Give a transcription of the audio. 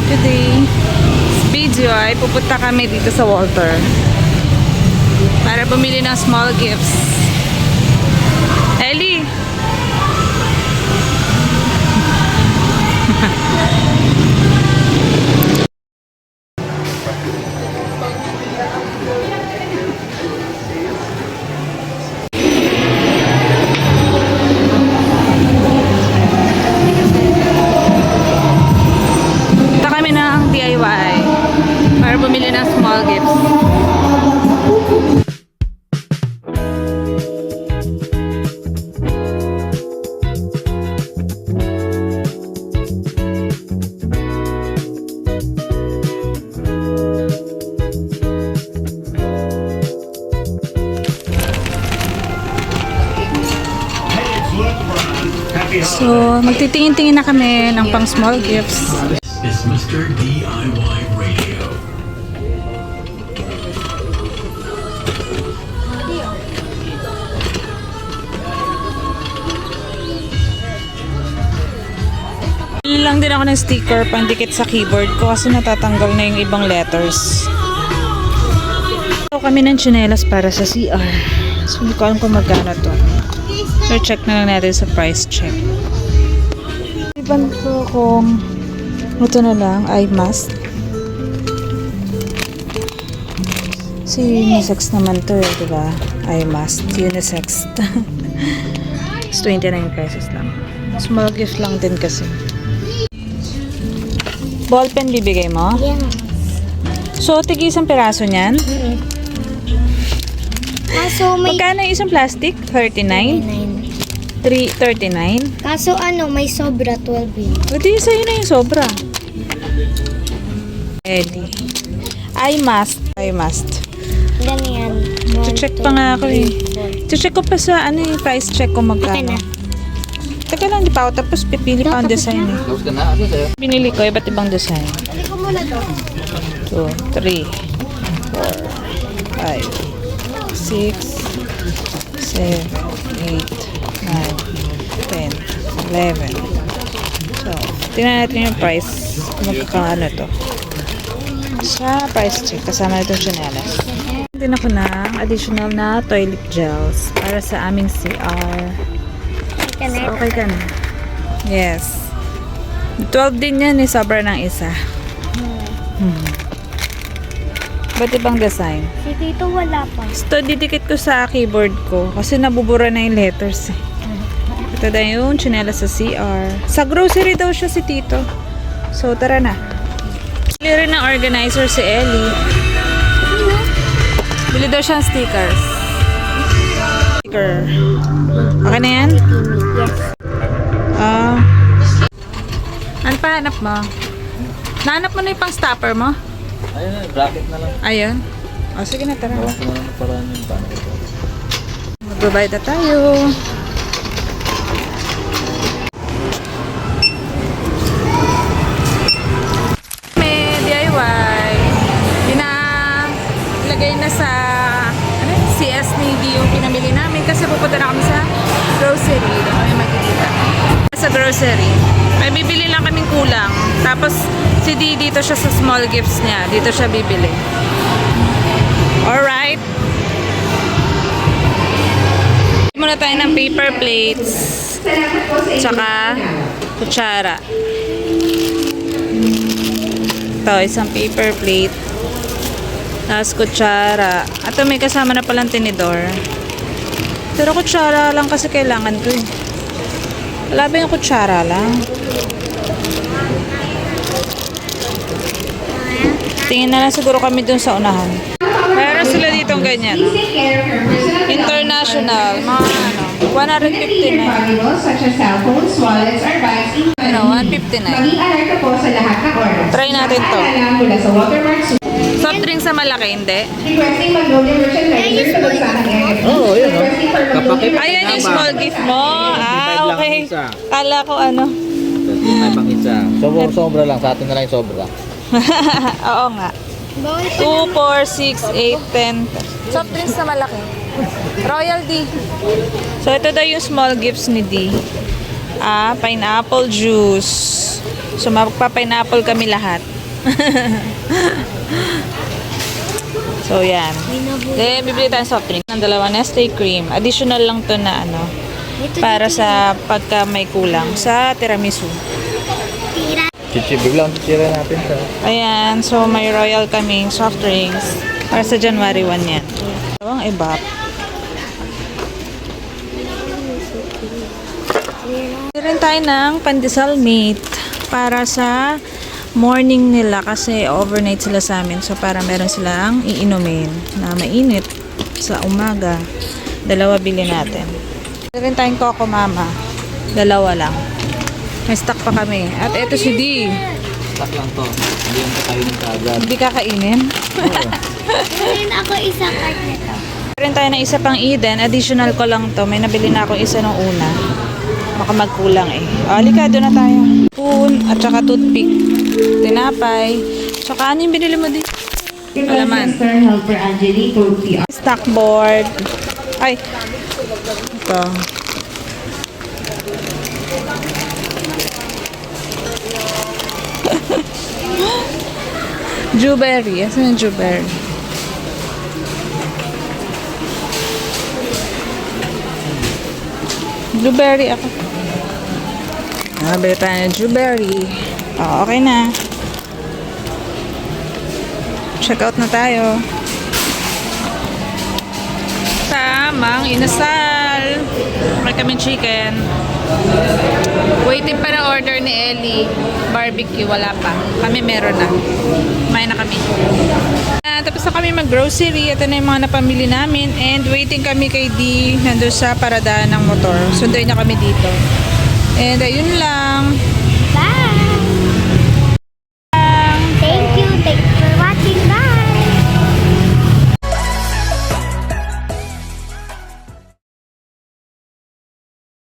Today's video ay pupunta kami dito sa Walter para bumili ng small gifts. Ellie! Punta kami ng DIY para bumili ng small gifts. So, magtitingin-tingin na kami ng pang small gifts. Is Mr. DIY Radio. Bili lang din ako ng sticker pandikit sa keyboard ko kasi natatanggal na yung ibang letters. So, kami ng tsinelas para sa CR. So, hindi ko alam kung magkano to. So, check na lang natin sa price check. Iban ko kung ito na lang, eye mask. So, unisex naman to eh, diba? Eye mask, unisex. It's 29 pesos lang. Small gift lang din kasi. Ballpen bibigay mo? Yeah. So, tigi isang piraso niyan? Kaso may Magkano yung isang plastic? 39? 39? Kaso may sobra 12 yun. Pwede sa'yo na yung sobra. Ready. Eye mask. Eye mask. Ganyan. Check pa nga ako eh. Check ko pa sa yung price check ko Okay magkano. na. Teka lang, di pa ako tapos pipili pa ang design eh. Binili ko iba't ibang design. Balik ko muna to. 2, 3, 4, 5, 6, 7, 8, 9, 10, 11, 12. Tingnan natin yung price. Kung magkakaano to. Sa price check, kasama na itong tsinelas. Din ako ng additional na toilet gels para sa aming CR. So, okay ka na. Yes. 12 din yan eh. Sobra ng isa. Ba't ibang design? Si Tito wala pa. Ito, didikit ko sa keyboard ko kasi nabubura na yung letters eh. Ito na yung tsinelas sa CR. Sa grocery daw siya si Tito. So, tara na. Bili rin ng organizer si Ellie. Bili daw siya ng stickers. Sticker. Okay na yan? Yes. Ano pa hanap mo? Nahanap mo na yung pang stopper mo? Ayun, bracket na lang. Ayun. O, sige na, tara. Gawa ko na lang paraan yung paano ito. Magbabayad na tayo. May DIY. Lagay na sa CS Navy yung pinamili namin kasi pupunta na kami sa grocery. Doon kami makikita. Sa grocery. May bibili lang kaming kulang. Tapos si D dito siya sa small gifts niya. Dito siya bibili. Alright. Muna tayo ng paper plates. Tsaka kutsara. Ito, isang paper plate. Tapos kutsara. At may kasama na palang tinidor. Pero kutsara lang kasi kailangan ko eh. Wala ba yung kutsara lang? Tingin na lang siguro kami dun sa unahan. Meron sila ditong ganyan. International. Mga 159. Such as cell phones, wallets, or bags. 159. Maging alerta po sa lahat ng orders. Try natin to. Paalala mula sa Watermark Soft drink sa malaki, hindi? Requesting Magnolia Merchandiser sa Bagsakan area. Oo, yun, no? Requesting for Kapakit. Magnolia Ayan yung small gift mo. Okay. Kala ko ano. May pang isa. Sobra lang. Sa atin na lang yung sobra. Oo nga. 2, 4, 6, 8, 10. Soft drinks na malaki. Royal D. So, ito daw yung small gifts ni D. Pineapple juice. So, magpa-pineapple kami lahat. So, yan. Then, bibili tayo ng soft drink. Ng dalawa Nestle cream. Additional lang to na ano. Para sa pagka may kulang sa tiramisu. Biglang chichira natin sa. Ayan. So, may royal kaming soft drinks. Para sa January 1 yan. Ang ibap. Rin tayo ng pandesal meat para sa morning nila kasi overnight sila sa amin. So, para meron silang iinumin na mainit sa umaga. Dalawa bili natin. Rin tayong Coco Mama. Dalawa lang. May stock pa kami. At eto si D. Tak lang to. Hindi yung kakainin ka agad. Hindi kakainin. Meron ako isang card nito. Rin tayo ng isa pang Eden. Additional ko lang to. May nabili na ako isa nung una. Baka magkulang eh. O, halika, doon na tayo. Spoon at saka toothpick. Tinapay. Tsaka ano yung binili mo dito? Alaman. Mr. Helper Angeli to the Stock board. Ay. Ito. Jewberry. Asan yung Jewberry? Blueberry ako. Nabili tayo ng Blueberry. Oh, okay na. Check out na tayo. Tamang inasal. May kaming chicken. Waiting pa na order ni Ellie. Barbecue, wala pa. Kami meron na. Kumain na kami. Tapos na kami mag-grocery. Ito na yung mga napamili namin. And waiting kami kay D. Nandun sa paradaan ng motor. Sunduin niya kami dito. And ayun lang.